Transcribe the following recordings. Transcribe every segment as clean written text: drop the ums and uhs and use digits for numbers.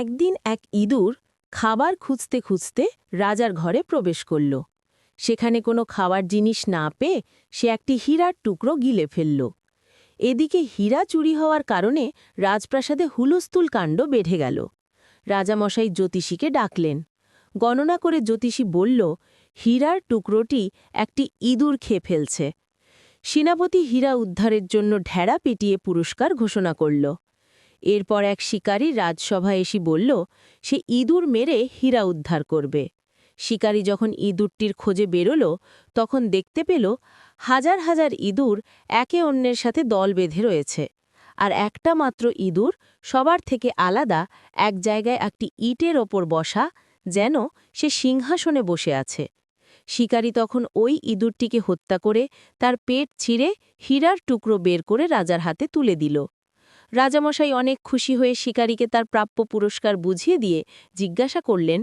একদিন এক ইঁদুর খাবার খুঁজতে খুঁজতে রাজার ঘরে প্রবেশ করল। সেখানে কোনো খাওয়ার জিনিস না পেয়ে সে একটি হীরার টুকরো গিলে ফেলল। এদিকে হীরা চুরি হওয়ার কারণে রাজপ্রাসাদে হুলস্থুল কাণ্ড বেড়ে গেল। রাজামশাই জ্যোতিষীকে ডাকলেন। গণনা করে জ্যোতিষী বলল, হীরার টুকরোটি একটি ইঁদুর খেয়ে ফেলছে। সেনাপতি হীরা উদ্ধারের জন্য ঢেড়া পেটিয়ে পুরস্কার ঘোষণা করল। এরপর এক শিকারী রাজসভায় এসে বলল, সে ইঁদুর মেরে হীরা উদ্ধার করবে। শিকারী যখন ইঁদুরটির খোঁজে বেরোল, তখন দেখতে পেল হাজার হাজার ইঁদুর একে অন্যের সাথে দল বেঁধে রয়েছে, আর একটা মাত্র ইঁদুর সবার থেকে আলাদা এক জায়গায় একটি ইটের ওপর বসা, যেন সে সিংহাসনে বসে আছে। শিকারী তখন ওই ইঁদুরটিকে হত্যা করে তার পেট ছিঁড়ে হীরার টুকরো বের করে রাজার হাতে তুলে দিল। রাজামশাই অনেক খুশি হয়ে শিকারীকে তার প্রাপ্য পুরস্কার বুঝিয়ে দিয়ে জিজ্ঞাসা করলেন,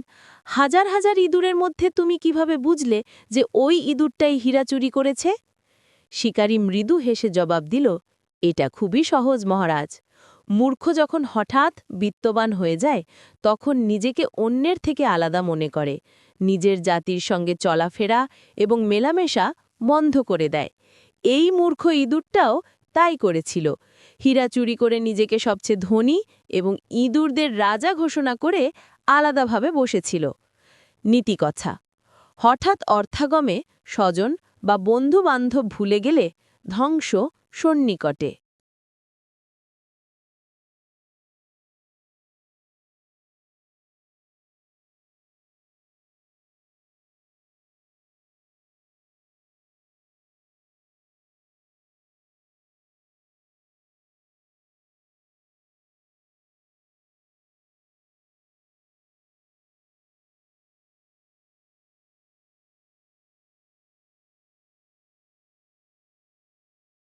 হাজার হাজার ইঁদুরের মধ্যে তুমি কিভাবে বুঝলে যে ওই ইঁদুরটাই হীরা চুরি করেছে? শিকারী মৃদু হেসে জবাব দিল, এটা খুবই সহজ মহারাজ। মূর্খ যখন হঠাৎ বিত্তবান হয়ে যায়, তখন নিজেকে অন্যের থেকে আলাদা মনে করে, নিজের জাতির সঙ্গে চলাফেরা এবং মেলামেশা বন্ধ করে দেয়। এই মূর্খ ইঁদুরটাও তাই করেছিল। হীরা চুরি করে নিজেকে সবচেয়ে ধনী এবং ইঁদুরদের রাজা ঘোষণা করে আলাদাভাবে বসেছিল। নীতিকথা: হঠাৎ অর্থাগমে স্বজন বা বন্ধু-বান্ধব ভুলে গেলে ধ্বংস সন্নিকটে।